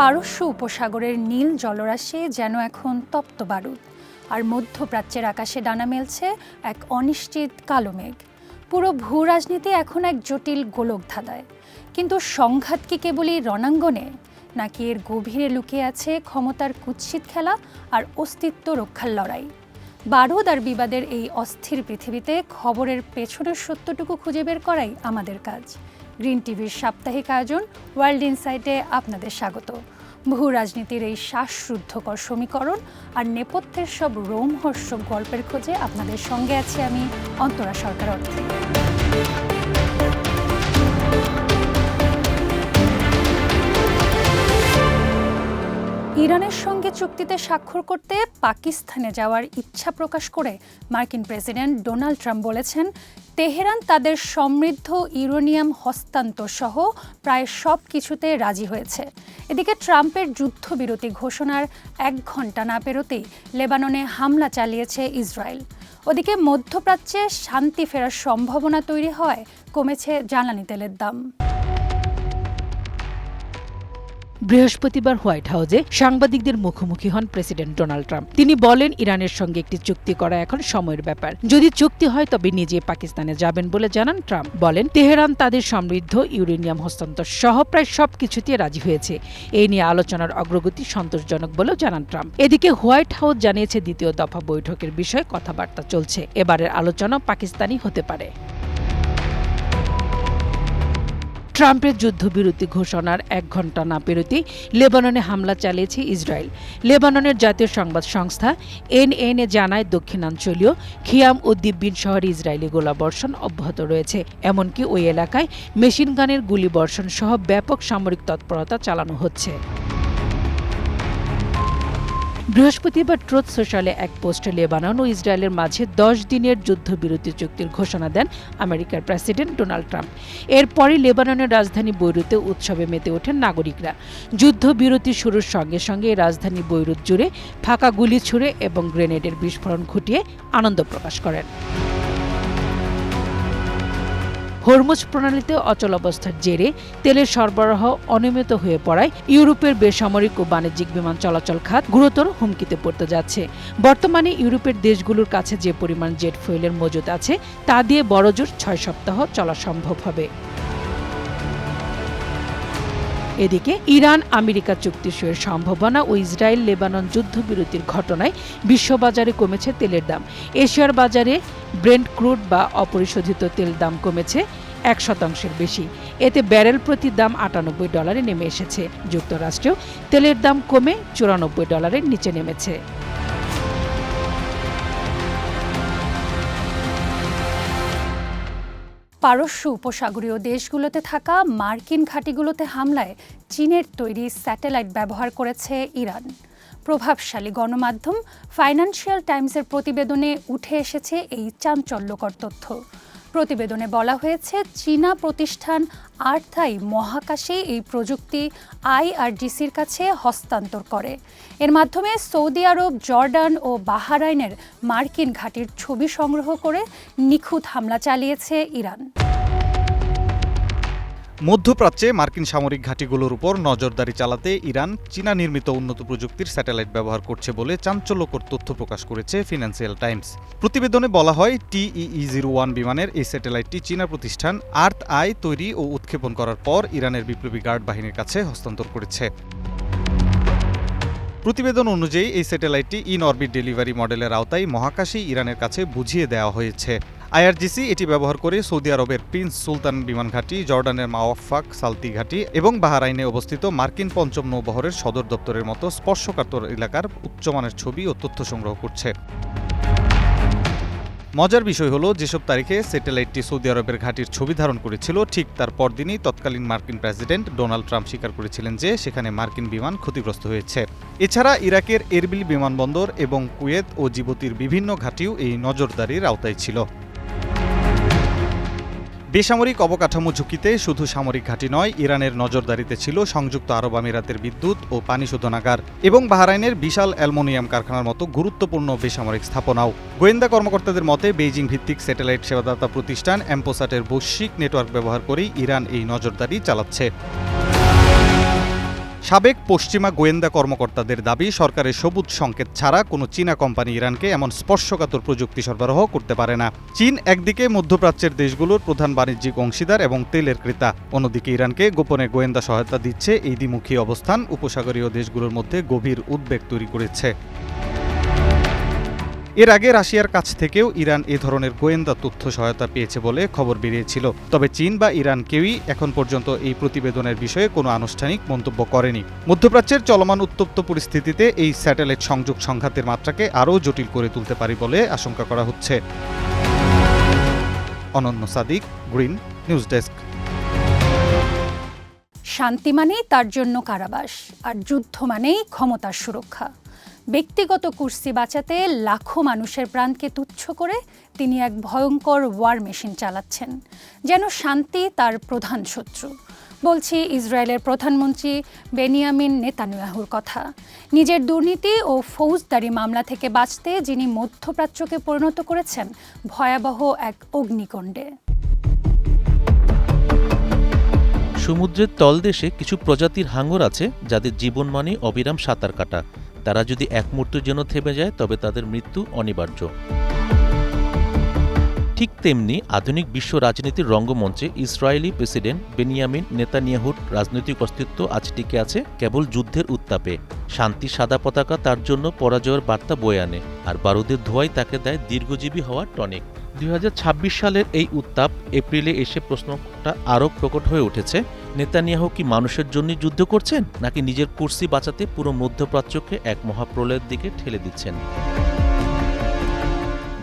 পারস্য উপসাগরের নীল জলরাশি যেন এখন তপ্ত বারুদ, আর মধ্যপ্রাচ্যের আকাশে ডানা মেলছে এক অনিশ্চিত কালো মেঘ। পুরো ভূ রাজনীতি এখন এক জটিল গোলকধাঁধায়। কিন্তু সংঘাত কি কেবলই রণাঙ্গনে, নাকি এর গভীরে লুকিয়ে আছে ক্ষমতার কুৎসিত খেলা আর অস্তিত্ব রক্ষার লড়াই? বারুদ আর বিবাদের এই অস্থির পৃথিবীতে খবরের পেছনের সত্যটুকু খুঁজে বের করাই আমাদের কাজ। গ্রিন টিভির সাপ্তাহিক আয়োজন ওয়ার্ল্ড ইনসাইটে আপনাদের স্বাগত। ভূ রাজনীতির এই শ্বাসরুদ্ধকর সমীকরণ আর নেপথ্যের সব রোমহর্ষক গল্পের খোঁজে আপনাদের সঙ্গে আছি আমি, অন্তরা সরকার অর্থে। ইরানের সঙ্গে চুক্তিতে স্বাক্ষর করতে পাকিস্তানে যাওয়ার ইচ্ছা প্রকাশ করে মার্কিন প্রেসিডেন্ট ডোনাল্ড ট্রাম্প বলেছেন, তেহরান তাদের সমৃদ্ধ ইউরেনিয়াম হস্তান্তর সহ প্রায় সব কিছুতে রাজি হয়েছে। এদিকে ট্রাম্পের যুদ্ধবিরতি ঘোষণার 1 ঘন্টা না পেরোতেই লেবাননে হামলা চালিয়েছে ইসরায়েল। ওদিকে মধ্যপ্রাচ্যে শান্তি ফেরার সম্ভাবনা তৈরি হয়, কমেছে জ্বালানি তেলের দাম। বৃহস্পতিবার হোয়াইট হাউসে সাংবাদিকদের মুখোমুখি হন প্রেসিডেন্ট ডোনাল্ড ট্রাম্প। তিনি বলেন, ইরানের সঙ্গে একটি চুক্তি করা এখন সময়ের ব্যাপার। যদি চুক্তি হয় তবে নিজে পাকিস্তানে যাবেন বলে জানান ট্রাম্প। বলেন, তেহরান তাদের সমৃদ্ধ ইউরেনিয়াম হস্তান্তর সহ প্রায় সবকিছুতে রাজি হয়েছে। এই নিয়ে আলোচনার অগ্রগতি সন্তোষজনক বলেও জানান ট্রাম্প। এদিকে হোয়াইট হাউস জানিয়েছে, দ্বিতীয় দফা বৈঠকের বিষয়ে কথাবার্তা চলছে। এবারের আলোচনা পাকিস্তানি হতে পারে। ট্রাম্পের যুদ্ধবিরতি ঘোষণার 1 ঘন্টা না পেরোতেই লেবাননে হামলা চালিয়েছে ইসরায়েল। লেবাননের জাতীয় সংবাদ সংস্থা এনএনএ জানায়, দক্ষিণাঞ্চলীয় খিয়াম ও দিব্বিন শহরে ইসরায়েলি গোলাবর্ষণ অব্যাহত রয়েছে। এমনকি ওই এলাকায় মেশিনগানের গুলিবর্ষণ সহ ব্যাপক সামরিক তৎপরতা চালানো হচ্ছে। বৃহস্পতিবার ট্রুথ সোশ্যালে এক পোস্টে লেবানন ও ইসরায়েলের মাঝে 10 দিনের যুদ্ধবিরতি চুক্তির ঘোষণা দেন আমেরিকার প্রেসিডেন্ট ডোনাল্ড ট্রাম্প। এরপরই লেবাননের রাজধানী বৈরুতে উৎসবে মেতে ওঠেন নাগরিকরা। যুদ্ধবিরতি শুরুর সঙ্গে সঙ্গে রাজধানী বৈরুত জুড়ে ফাঁকা গুলি ছুড়ে এবং গ্রেনেডের বিস্ফোরণ ঘটিয়ে আনন্দ প্রকাশ করেন। হরমুজ প্রণালীতে অচলাবস্থার জেরে তেলের সরবরাহ অনিয়মিত হয়ে পড়ায় ইউরোপের বেসামরিক ও বাণিজ্যিক বিমান চলাচল খাত গুরুতর হুমকিতে পড়তে যাচ্ছে। বর্তমানে ইউরোপের দেশগুলোর কাছে যে পরিমাণ জেট ফুয়েলের মজুদ আছে তা দিয়ে বড়জোর 6 সপ্তাহ চলা সম্ভব হবে। এদিকে ইরান আমেরিকা চুক্তি সইয়ের সম্ভাবনা ও ইসরায়েল লেবানন যুদ্ধবিরতির ঘটনায় বিশ্ববাজারে কমেছে তেলের দাম। এশিয়ার বাজারে ব্রেন্ট ক্রুড বা অপরিশোধিত তেল দাম কমেছে 1% বেশি। এতে ব্যারেল প্রতি দাম $98 নেমে এসেছে। যুক্তরাষ্ট্রেও তেলের দাম কমে $94 নিচে নেমেছে। পারস্য উপসাগরীয় দেশগুলোতে থাকা মার্কিন ঘাঁটিগুলোতে হামলায় চীনের তৈরি স্যাটেলাইট ব্যবহার করেছে ইরান। প্রভাবশালী গণমাধ্যম ফাইন্যান্সিয়াল টাইমসের প্রতিবেদনে উঠে এসেছে এই চাঞ্চল্যকর তথ্য। প্রতিবেদনে বলা হয়েছে, চীনা প্রতিষ্ঠান আর্থাই মহাকাশে এই প্রযুক্তি IRGCর কাছে হস্তান্তর করে। এর মাধ্যমে সৌদি আরব, জর্ডান ও বাহরাইনের মার্কিন ঘাঁটির ছবি সংগ্রহ করে নিখুঁত হামলা চালিয়েছে ইরান। মধ্যপ্রাচ্যে মার্কিন সামরিক ঘাঁটিগুলোর উপর নজরদারি চালাতে ইরান চীনা নির্মিত উন্নত প্রযুক্তির স্যাটেলাইট ব্যবহার করছে বলে চাঞ্চল্যকর তথ্য প্রকাশ করেছে ফিন্যান্সিয়াল টাইমস। প্রতিবেদনে বলা হয়, TEE-01 বিমানের এই স্যাটেলাইটটি চীনা প্রতিষ্ঠান আর্থ আই তৈরি ও উৎক্ষেপণ করার পর ইরানের বিপ্লবী গার্ড বাহিনীর কাছে হস্তান্তর করেছে। প্রতিবেদন অনুযায়ী এই স্যাটেলাইটটি ইন অরবিট ডেলিভারি মডেলের আওতায় মহাকাশে ইরানের কাছে বুঝিয়ে দেওয়া হয়েছে। IRGC এটি ব্যবহার করে সৌদি আরবের প্রিন্স সুলতান বিমান ঘাঁটি, জর্ডানের মাওয়াফাক সালতি ঘাঁটি এবং বাহরাইনে অবস্থিত মার্কিন ৫ম নৌবহরের সদর দপ্তরের মতো স্পর্শকাতর এলাকার উচ্চমানের ছবি ও তথ্য সংগ্রহ করছে। মজার বিষয় হলো, যেসব তারিখে স্যাটেলাইটটি সৌদি আরবের ঘাঁটির ছবি ধারণ করেছিল, ঠিক তার পরদিনই তৎকালীন মার্কিন প্রেসিডেন্ট ডোনাল্ড ট্রাম্প স্বীকার করেছিলেন যে সেখানে মার্কিন বিমান ক্ষতিগ্রস্ত হয়েছে। এছাড়া ইরাকের এরবিল বিমানবন্দর এবং কুয়েত ও জিবুতির বিভিন্ন ঘাঁটিও এই নজরদারির আওতায় ছিল। বেসামরিক অবকাঠামো ঝুঁকিতে শুধু সামরিক ঘাঁটি নয়, ইরানের নজরদারিতে ছিল সংযুক্ত আরব আমিরাতের বিদ্যুৎ ও পানি শোধনাগার এবং বাহরাইনের বিশাল অ্যালুমিনিয়াম কারখানার মতো গুরুত্বপূর্ণ বেসামরিক স্থাপনাও। গোয়েন্দা কর্মকর্তাদের মতে, বেইজিং ভিত্তিক স্যাটেলাইট সেবাদাতা প্রতিষ্ঠান এমপোসাটের বৈশ্বিক নেটওয়ার্ক ব্যবহার করেই ইরান এই নজরদারি চালাচ্ছে। সাবেক পশ্চিমা গোয়েন্দা কর্মকর্তাদের দাবি সরকারের সবুজ সংকেত ছাড়া কোনো চীনা কোম্পানি ইরানকে এমন স্পর্শকাতর প্রযুক্তি সরবরাহ করতে পারে না। চীন একদিকে মধ্যপ্রাচ্যের দেশগুলোর প্রধান বাণিজ্যিক অংশীদার এবং তেলের ক্রেতা, অন্যদিকে ইরানকে গোপনে গোয়েন্দা সহায়তা দিচ্ছে। এই দ্বিমুখী অবস্থান উপসাগরীয় দেশগুলোর মধ্যে গভীর উদ্বেগ তৈরি করেছে। এর আগে রাশিয়ার কাছ থেকেও ইরান এ ধরনের গোয়েন্দা তথ্য সহায়তা পেয়েছে বলে খবর বেরিয়েছিল। তবে চীন বা ইরান কেউই এখন পর্যন্ত এই প্রতিবেদনের বিষয়ে কোনো আনুষ্ঠানিক মন্তব্য করেনি। মধ্যপ্রাচ্যের চলমান উত্তপ্ত পরিস্থিতিতে এই স্যাটেলাইট সংযোগ সংঘাতের মাত্রাকে আরও জটিল করে তুলতে পারে বলে আশঙ্কা করা হচ্ছে। অনন্য সাদিক, গ্রিন নিউজ ডেস্ক। শান্তি মানেই তার জন্য কারাবাস, আর যুদ্ধ মানেই ক্ষমতার সুরক্ষা। ব্যক্তিগত কুর্সি বাঁচাতে লাখো মানুষের প্রাণকে তুচ্ছ করে তিনি এক ভয়ঙ্কর ওয়ার মেশিন চালাচ্ছেন, যেন শান্তি তার প্রধান শত্রু। বলছি ইসরায়েলের প্রধানমন্ত্রী বেনিয়ামিন নেতানিয়াহুর কথা। নিজের দুর্নীতি ও ফৌজদারি মামলা থেকে বাঁচতে যিনি মধ্যপ্রাচ্যকে পরিণত করেছেন ভয়াবহ এক অগ্নিকুণ্ডে। সমুদ্রের তলদেশে কিছু প্রজাতির হাঙর আছে যাদের জীবন মানে অবিরাম সাঁতার কাটা। তারা যদি এক মুহূর্তের জন্য থেমে যায় তবে তাদের মৃত্যু অনিবার্য। ঠিক তেমনি আধুনিক বিশ্ব রাজনীতির রঙ্গমঞ্চে ইসরায়েলি প্রেসিডেন্ট বেনিয়ামিন নেতানিয়াহুর রাজনৈতিক অস্তিত্ব আজ টিকে আছে কেবল যুদ্ধের উত্তাপে। শান্তি সাদা পতাকা তার জন্য পরাজয়ের বার্তা বয়ে আনে, আর বারুদের ধোঁয়াই তাকে দেয় দীর্ঘজীবী হওয়ার টনিক। 2026 সালের এই উত্তাপ এপ্রিলে এসে প্রশ্নটা আরও প্রকট হয়ে উঠেছে। নেতানিয়াহু কি মানুষের জন্য যুদ্ধ করছেন, নাকি নিজের কুর্সি বাঁচাতে পুরো মধ্যপ্রাচ্যকে এক মহাপ্রলয়ের দিকে ঠেলে দিচ্ছেন?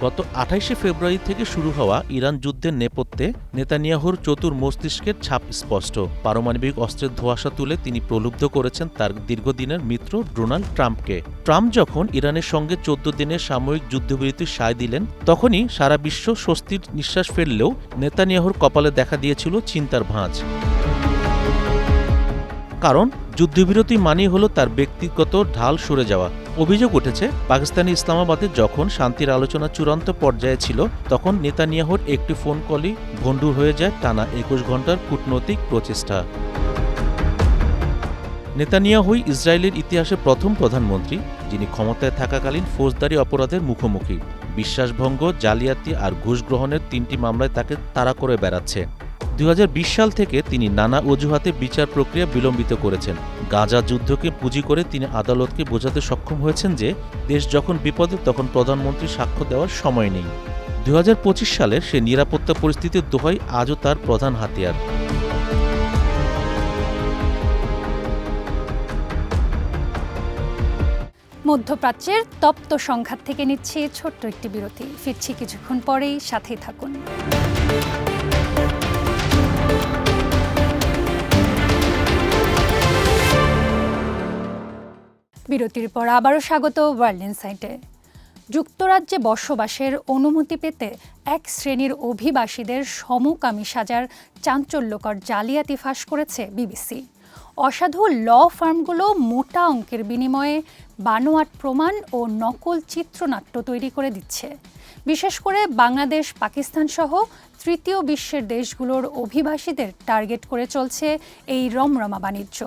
গত 28শে ফেব্রুয়ারি থেকে শুরু হওয়া ইরান যুদ্ধের নেপথ্যে নেতানিয়াহুর চতুর মস্তিষ্কের ছাপ স্পষ্ট। পারমাণবিক অস্ত্রের ধোঁয়াশা তুলে তিনি প্রলুব্ধ করেছেন তার দীর্ঘদিনের মিত্র ডোনাল্ড ট্রাম্পকে। ট্রাম্প যখন ইরানের সঙ্গে 14 দিনের সাময়িক যুদ্ধবিরতির সায় দিলেন, তখনই সারা বিশ্ব স্বস্তির নিঃশ্বাস ফেললেও নেতানিয়াহুর কপালে দেখা দিয়েছিল চিন্তার ভাঁজ। কারণ যুদ্ধবিরতি মানেই হলো তার ব্যক্তিগত ঢাল সরে যাওয়া। অভিযোগ উঠেছে, পাকিস্তানি ইসলামাবাদে যখন শান্তির আলোচনা চূড়ান্ত পর্যায়ে ছিল, তখন নেতানিয়াহুর একটি ফোন কলই ভণ্ডুর হয়ে যায় টানা 21 ঘণ্টার কূটনৈতিক প্রচেষ্টা। নেতানিয়াহুই ইসরায়েলের ইতিহাসে প্রথম প্রধানমন্ত্রী যিনি ক্ষমতায় থাকাকালীন ফৌজদারি অপরাধের মুখোমুখি। বিশ্বাসভঙ্গ, জালিয়াতি আর ঘুষ গ্রহণের 3টি মামলায় তাকে তাড়া করে বেড়াচ্ছে। 2020 সাল থেকে তিনি নানা অজুহাতে বিচার প্রক্রিয়া বিলম্বিত করেছেন। গাজা যুদ্ধকে পুঁজি করে তিনি আদালতকে বোঝাতে সক্ষম হয়েছেন যে দেশ যখন বিপদে তখন প্রধানমন্ত্রী সাক্ষ্য দেওয়ার সময় নেই। 2025 সালের সে নিরাপত্তা পরিস্থিতির দোহাই আজও তার প্রধান হাতিয়ার। মধ্যপ্রাচ্যের তপ্ত সংঘাত থেকে নিচ্ছে ছোট্ট একটি বিরতি। ফিরছি কিছুক্ষণ পরেই, সাথেই থাকুন। বিরতির পর আবারও স্বাগত ওয়ার্ল্ড ইনসাইটে। যুক্তরাজ্যে বসবাসের অনুমতি পেতে এক শ্রেণীর অভিবাসীদের সমকামী সাজার চাঞ্চল্যকর জালিয়াতি ফাঁস করেছে বিবিসি। অসাধু ল ফার্মগুলো মোটা অঙ্কের বিনিময়ে বানোয়াট প্রমাণ ও নকল চিত্রনাট্য তৈরি করে দিচ্ছে। বিশেষ করে বাংলাদেশ, পাকিস্তান সহ তৃতীয় বিশ্বের দেশগুলোর অভিবাসীদের টার্গেট করে চলছে এই রমরমা বাণিজ্য।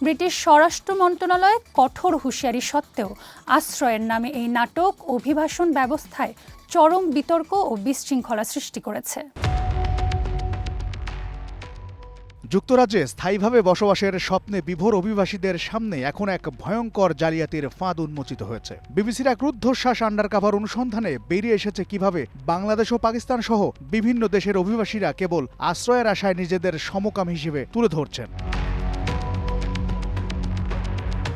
ব্রিটিশ স্বরাষ্ট্র মন্ত্রণালয় কঠোর হুঁশিয়ারি সত্ত্বেও আশ্রয়ের নামে এই নাটক অভিবাসন ব্যবস্থায় চরম বিতর্ক ও বিশৃঙ্খলা সৃষ্টি করেছে। যুক্তরাজ্যে স্থায়ীভাবে বসবাসের স্বপ্নে বিভোর অভিবাসীদের সামনে এখন এক ভয়ঙ্কর জালিয়াতির ফাঁদ উন্মোচিত হয়েছে। বিবিসির এক রুদ্ধশ্বাস আন্ডারকভার অনুসন্ধানে বেরিয়ে এসেছে কিভাবে বাংলাদেশ ও পাকিস্তান সহ বিভিন্ন দেশের অভিবাসীরা কেবল আশ্রয়ের আশায় নিজেদের সমকাম হিসেবে তুলে ধরছেন।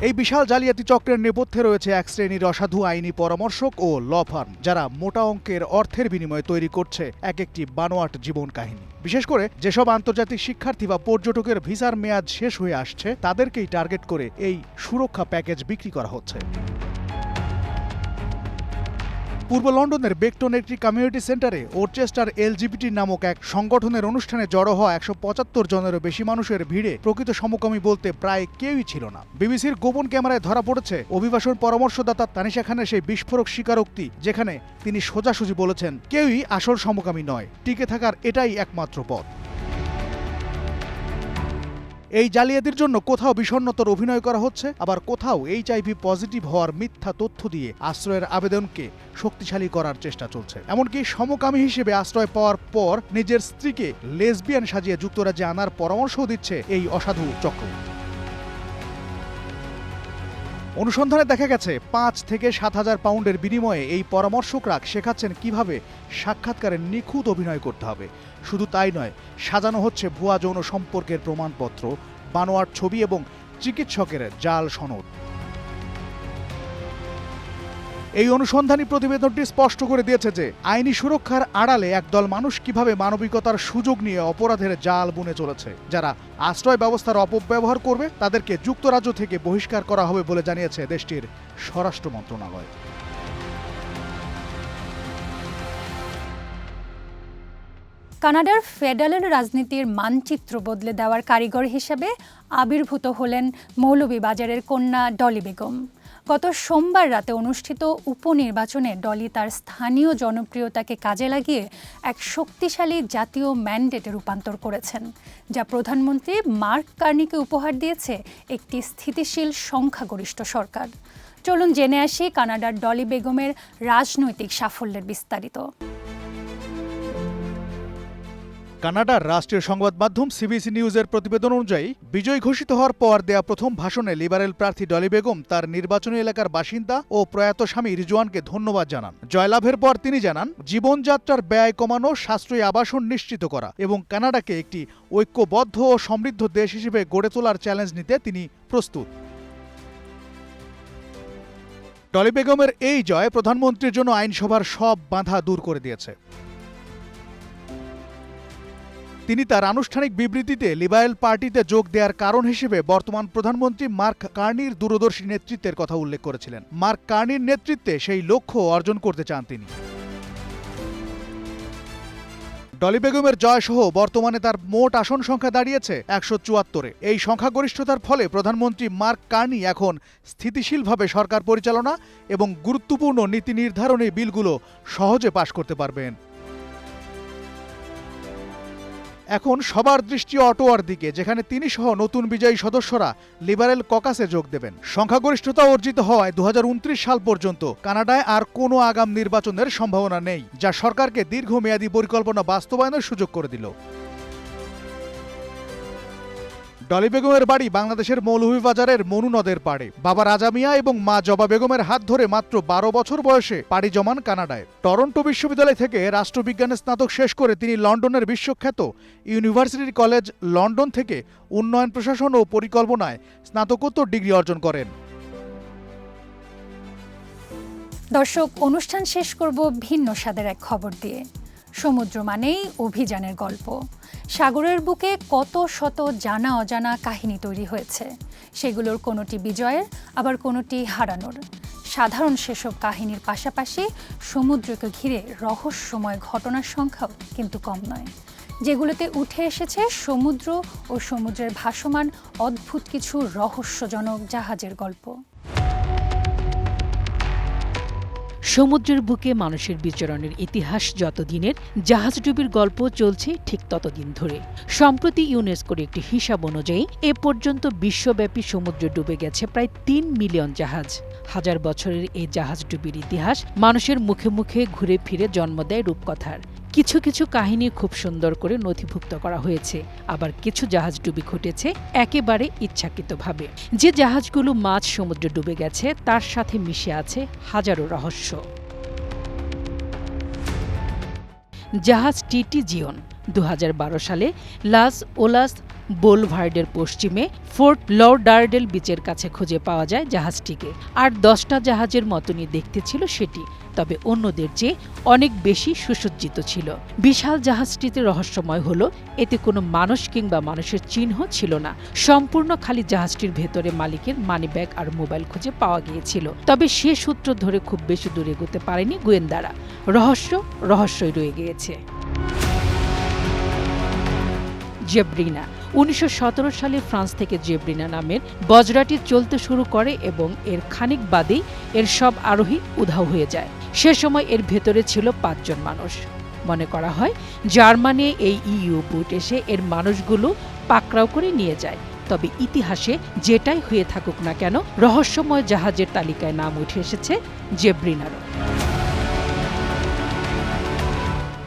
এই বিশাল জালিয়াতি চক্রের নেপথ্যে রয়েছে এক শ্রেণীর অসাধু আইনি পরামর্শক ও ল ফার্ম, যারা মোটা অঙ্কের অর্থের বিনিময়ে তৈরি করছে এক একটি বানোয়াট জীবন কাহিনী। বিশেষ করে যেসব আন্তর্জাতিক শিক্ষার্থী বা পর্যটকের ভিসার মেয়াদ শেষ হয়ে আসছে, তাদেরকেই টার্গেট করে এই সুরক্ষা প্যাকেজ বিক্রি করা হচ্ছে। পূর্ব লন্ডনের বেকটন একটি কমিউনিটি সেন্টারে ওরচেস্টার এলজিবিটি নামক এক সংগঠনের অনুষ্ঠানে জড়ো হওয়া 175 জনেরও বেশি মানুষের ভিড়ে প্রকৃত সমকামী বলতে প্রায় কেউই ছিল না। বিবিসির গোপন ক্যামেরায় ধরা পড়েছে অভিবাসন পরামর্শদাতা তানিশা খানের সেই বিস্ফোরক স্বীকারোক্তি, যেখানে তিনি সোজাসুজি বলেছেন কেউই আসল সমকামী নয়, টিকে থাকার এটাই একমাত্র পথ। এই জালিয়াতির জন্য কোথাও বিষণ্ণতার অভিনয় করা হচ্ছে, আবার কোথাও HIV পজিটিভ হওয়ার মিথ্যা তথ্য দিয়ে আশ্রয়ের আবেদনকে শক্তিশালী করার চেষ্টা চলছে। এমনকি সমকামী হিসেবে আশ্রয় পাওয়ার পর নিজের স্ত্রীকে লেসবিয়ান সাজিয়ে যুক্তরাজ্যে আনার পরামর্শও দিচ্ছে এই অসাধু চক্র। অনুসন্ধানে দেখা গেছে 5 থেকে 7,000 পাউন্ডের বিনিময়ে এই পরামর্শকরা শেখাচ্ছেন কিভাবে সাক্ষাৎকারে নিখুঁত অভিনয় করতে হবে। শুধু তাই নয়, সাজানো হচ্ছে ভুয়া যৌন সম্পর্কের প্রমাণপত্র, বানোয়াট ছবি এবং চিকিৎসকের জাল সনদ। এই অনুসন্ধানী প্রতিবেদনটি স্পষ্ট করে দিয়েছে যে আইনি সুরক্ষার আড়ালে একদল মানুষ কিভাবে মানবিকতার সুযোগ নিয়ে অপরাধের জাল বুনে চলেছে। যারা আশ্রয় ব্যবস্থার অপব্যবহার করবে তাদেরকে যুক্তরাজ্য থেকে বহিষ্কার করা হবে বলে জানিয়েছে দেশটির স্বরাষ্ট্র মন্ত্রণালয়। কানাডার ফেডারেল রাজনীতির মানচিত্র বদলে দেওয়ার কারিগর হিসেবে আবির্ভূত হলেন মৌলভীবাজারের কন্যা ডলি বেগম। গত সোমবার রাতে অনুষ্ঠিত উপনির্বাচনে ডলি তার স্থানীয় জনপ্রিয়তাকে কাজে লাগিয়ে এক শক্তিশালী জাতীয় ম্যান্ডেটে রূপান্তর করেছেন, যা প্রধানমন্ত্রী মার্ক কার্নিকে উপহার দিয়েছে একটি স্থিতিশীল সংখ্যাগরিষ্ঠ সরকার। চলুন জেনে আসি কানাডার ডলি বেগমের রাজনৈতিক সাফল্যের বিস্তারিত। কানাডার রাষ্ট্রীয় সংবাদ মাধ্যম সিবিসি নিউজের প্রতিবেদন অনুযায়ী বিজয়ী ঘোষিত হওয়ার পর দেয়া প্রথম ভাষণে লিবারেল প্রার্থী ডলি বেগম তার নির্বাচনী এলাকার বাসিন্দা ও প্রয়াত স্বামী রিজওয়ানকে ধন্যবাদ জানান। জয়লাভের পর তিনি জানান, জীবনযাত্রার ব্যয় কমানো, সাশ্রয়ী আবাসন নিশ্চিত করা এবং কানাডাকে একটি ঐক্যবদ্ধ ও সমৃদ্ধ দেশ হিসেবে গড়ে তোলার চ্যালেঞ্জ নিতে তিনি প্রস্তুত। ডলি বেগমের এই জয় প্রধানমন্ত্রীর জন্য আইনসভার সব বাধা দূর করে দিয়েছে। তিনি তার আনুষ্ঠানিক বিবৃতিতে লিবারেল পার্টিতে যোগ দেওয়ার কারণ হিসেবে বর্তমান প্রধানমন্ত্রী মার্ক কার্নির দূরদর্শী নেতৃত্বের কথা উল্লেখ করেছিলেন। মার্ক কার্নির নেতৃত্বে সেই লক্ষ্য অর্জন করতে চান তিনি। ডলি বেগমের জয়সহ বর্তমানে তার মোট আসন সংখ্যা দাঁড়িয়েছে 174-এ। এই সংখ্যাগরিষ্ঠতার ফলে প্রধানমন্ত্রী মার্ক কার্নি এখন স্থিতিশীলভাবে সরকার পরিচালনা এবং গুরুত্বপূর্ণ নীতি নির্ধারণী বিলগুলো সহজে পাশ করতে পারবেন। এখন সবার দৃষ্টি অটোয়ার দিকে, যেখানে তিনি সহ নতুন বিজয়ী সদস্যরা লিবারেল ককাসে যোগ দেবেন। সংখ্যাগরিষ্ঠতা অর্জিত হওয়ায় 2029 সাল পর্যন্ত কানাডায় আর কোনো আগাম নির্বাচনের সম্ভাবনা নেই, যা সরকারকে দীর্ঘমেয়াদী পরিকল্পনা বাস্তবায়নের সুযোগ করে দিল। ডলি বেগমের বাড়ি বাংলাদেশের মৌলভীবাজারের মনু নদের পাড়ে। বাবা রাজা মিয়া এবং মা জবা বেগমের হাত ধরে মাত্র 12 বছর বয়সে পাড়ি জমান কানাডায়। টরন্টো বিশ্ববিদ্যালয় থেকে রাষ্ট্রবিজ্ঞানে স্নাতক শেষ করে তিনি লন্ডনের বিশ্বখ্যাত ইউনিভার্সিটি কলেজ লন্ডন থেকে উন্নয়ন প্রশাসন ও পরিকল্পনায় স্নাতকোত্তর ডিগ্রি অর্জন করেন। দর্শক, অনুষ্ঠান শেষ করব ভিন্ন স্বাদের এক খবর দিয়ে। সমুদ্র মানেই অভিযানের গল্প। সাগরের বুকে কত শত জানা অজানা কাহিনী তৈরি হয়েছে। সেগুলোর কোনোটি বিজয়ের, আবার কোনোটি হারানোর। সাধারণ সেসব কাহিনীর পাশাপাশি সমুদ্রকে ঘিরে রহস্যময় ঘটনার সংখ্যাও কিন্তু কম নয়, যেগুলোতে উঠে এসেছে সমুদ্র ও সমুদ্রের ভাসমান অদ্ভুত কিছু রহস্যজনক জাহাজের গল্প। সমুদ্রের বুকে মানুষের বিচরণের ইতিহাস যতদিনের, জাহাজডুবির গল্প চলছে ঠিক ততদিন ধরে। সম্প্রতি ইউনেস্কোর একটি হিসাব অনুযায়ী এ পর্যন্ত বিশ্বব্যাপী সমুদ্রে ডুবে গেছে প্রায় 3 মিলিয়ন জাহাজ। হাজার বছরের এই জাহাজডুবির ইতিহাস মানুষের মুখে মুখে ঘুরে ফিরে জন্ম দেয় রূপকথার। কিছু কিছু কাহিনী খুব সুন্দর করে নথিভুক্ত করা হয়েছে, আবার কিছু জাহাজডুবি ঘটেছে একেবারে ইচ্ছাকৃতভাবে। যে জাহাজগুলো মাঝ সমুদ্রে ডুবে গেছে তার সাথে মিশে আছে হাজারো রহস্য। জাহাজ টিটি জিওন 2012 সালে লাস ওলাস বোলভার্ডের পশ্চিমে ফোর্ট লউডারডেল বিচের কাছে খুঁজে পাওয়া যায় জাহাজটিকে। আর 10টা জাহাজের মতনই দেখতে ছিল সেটি, তবে অন্যদের চেয়ে অনেক বেশি সুসজ্জিত ছিল। বিশাল জাহাজটিতে রহস্যময় হলো এতে কোনো মানুষ কিংবা মানুষের চিহ্ন ছিল না। সম্পূর্ণ খালি জাহাজটির ভেতরে মালিকের মানিব্যাগ আর মোবাইল খুঁজে পাওয়া গিয়েছিল। তবে সে সূত্র ধরে খুব বেশি দূর এগোতে পারেনি গোয়েন্দারা। রহস্যই রয়ে গিয়েছে। জেব্রিনা 1917 সালে ফ্রান্স থেকে জেব্রিনা নামের বজরাটি চলতে শুরু করে এবং এর খানিক বাদেই এর সব আরোহী উধাও হয়ে যায়। সে সময় এর ভেতরে ছিল 5 জন মানুষ। মনে করা হয় জার্মানি এই ইউ বুট এসে এর মানুষগুলো পাকড়াও করে নিয়ে যায়। তবে ইতিহাসে যেটাই হয়ে থাকুক না কেন রহস্যময় জাহাজের তালিকায় নাম উঠে এসেছে জেব্রিনারও।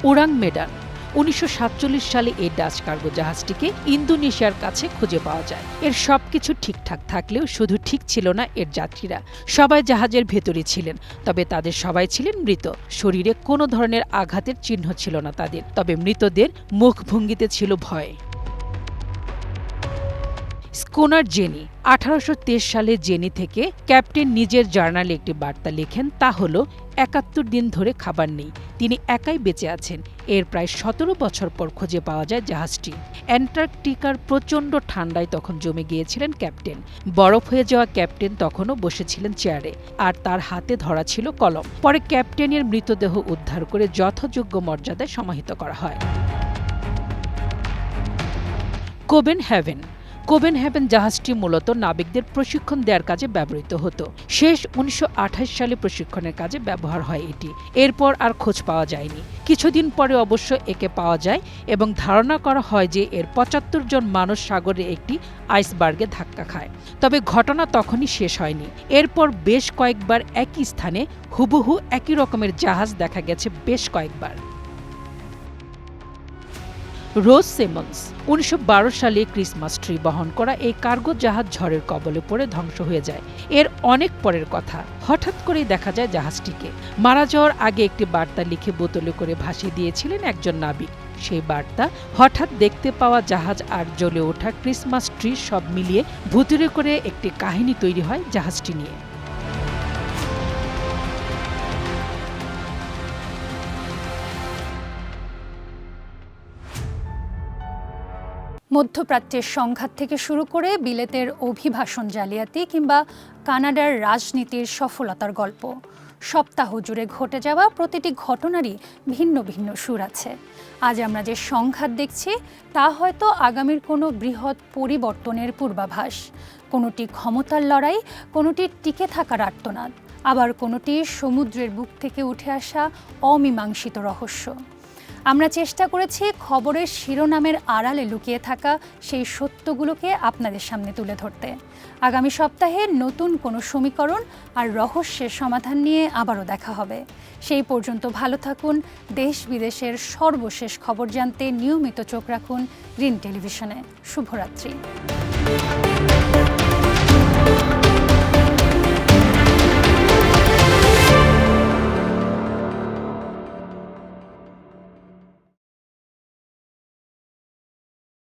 ওরাং মেডান 1947 সালে এই ডাচ কার্গো জাহাজটিকে ইন্দোনেশিয়ার কাছে খুঁজে পাওয়া যায়। এর সবকিছু ঠিকঠাক থাকলেও শুধু ঠিক ছিল না এর যাত্রীরা। সবাই জাহাজের ভেতরে ছিলেন, তবে তাদের সবাই ছিলেন মৃত। শরীরে কোনো ধরনের আঘাতের চিহ্ন ছিল না তাদের, তবে মৃতদের মুখভঙ্গিতে ছিল ভয়। স্কুনার জেনি 1823 সালে জেনি থেকে ক্যাপ্টেন নিজের জার্নালে একটি বার্তা লেখেন, তা হল 71 দিন ধরে খাবার নেই, তিনি একাই বেঁচে আছেন। এর প্রায় 17 বছর পর খুঁজে পাওয়া যায় জাহাজটি। অ্যান্টার্কটিকার প্রচণ্ড ঠান্ডায় তখন জমে গিয়েছিলেন ক্যাপ্টেন। বরফ হয়ে যাওয়া ক্যাপ্টেন তখনও বসেছিলেন চেয়ারে, আর তার হাতে ধরা ছিল কলম। পরে ক্যাপ্টেনের মৃতদেহ উদ্ধার করে যথাযোগ্য মর্যাদায় সমাহিত করা হয়। কোবেনহেভেন জাহাজটি মূলত নাবিকদের প্রশিক্ষণ দেওয়ার কাজে ব্যবহৃত হতো। শেষ 1928 সালে প্রশিক্ষণের কাজে ব্যবহার হয় এটি। এরপর আর খোঁজ পাওয়া যায়নি। কিছুদিন পরে অবশ্য একে পাওয়া যায় এবং ধারণা করা হয় যে এর 75 জন মানুষ সাগরে একটি আইসবার্গে ধাক্কা খায়। তবে ঘটনা তখনই শেষ হয়নি। এরপর বেশ কয়েকবার একই স্থানে হুবহু একই রকমের জাহাজ দেখা গেছে বেশ কয়েকবার। রোজ সিমন্স 1912 সালে ক্রিসমাস ট্রি বহন করা এই কার্গো জাহাজ ঝড়ের কবলে পড়ে ধ্বংস হয়ে যায়। এর অনেক পরের কথা, হঠাৎ করেই দেখা যায় জাহাজটিকে। মারা যাওয়ার আগে একটি বার্তা লিখে বোতলে করে ভাসিয়ে দিয়েছিলেন একজন নাবিক। সেই বার্তা, হঠাৎ দেখতে পাওয়া জাহাজ আর জ্বলে ওঠা ক্রিসমাস ট্রি সব মিলিয়ে ভুতুড়ে করে একটি কাহিনী তৈরি হয় জাহাজটি নিয়ে। মধ্যপ্রাচ্যের সংঘাত থেকে শুরু করে বিলেতের অভিবাসন জালিয়াতি কিংবা কানাডার রাজনীতির সফলতার গল্প, সপ্তাহ জুড়ে ঘটে যাওয়া প্রতিটি ঘটনারই ভিন্ন ভিন্ন সুর আছে। আজ আমরা যে সংঘাত দেখছি তা হয়তো আগামীর কোনো বৃহৎ পরিবর্তনের পূর্বাভাস। কোনোটি ক্ষমতার লড়াই, কোনোটি টিকে থাকার আর্তনাদ, আবার কোনোটি সমুদ্রের বুক থেকে উঠে আসা অমীমাংসিত রহস্য। আমরা চেষ্টা করেছি খবরের শিরোনামের আড়ালে লুকিয়ে থাকা সেই সত্যগুলোকে আপনাদের সামনে তুলে ধরতে। আগামী সপ্তাহে নতুন কোনো সমীকরণ আর রহস্যের সমাধান নিয়ে আবারও দেখা হবে। সেই পর্যন্ত ভালো থাকুন। দেশ বিদেশের সর্বশেষ খবর জানতে নিয়মিত চোখ রাখুন গ্রিন টেলিভিশনে। শুভরাত্রি।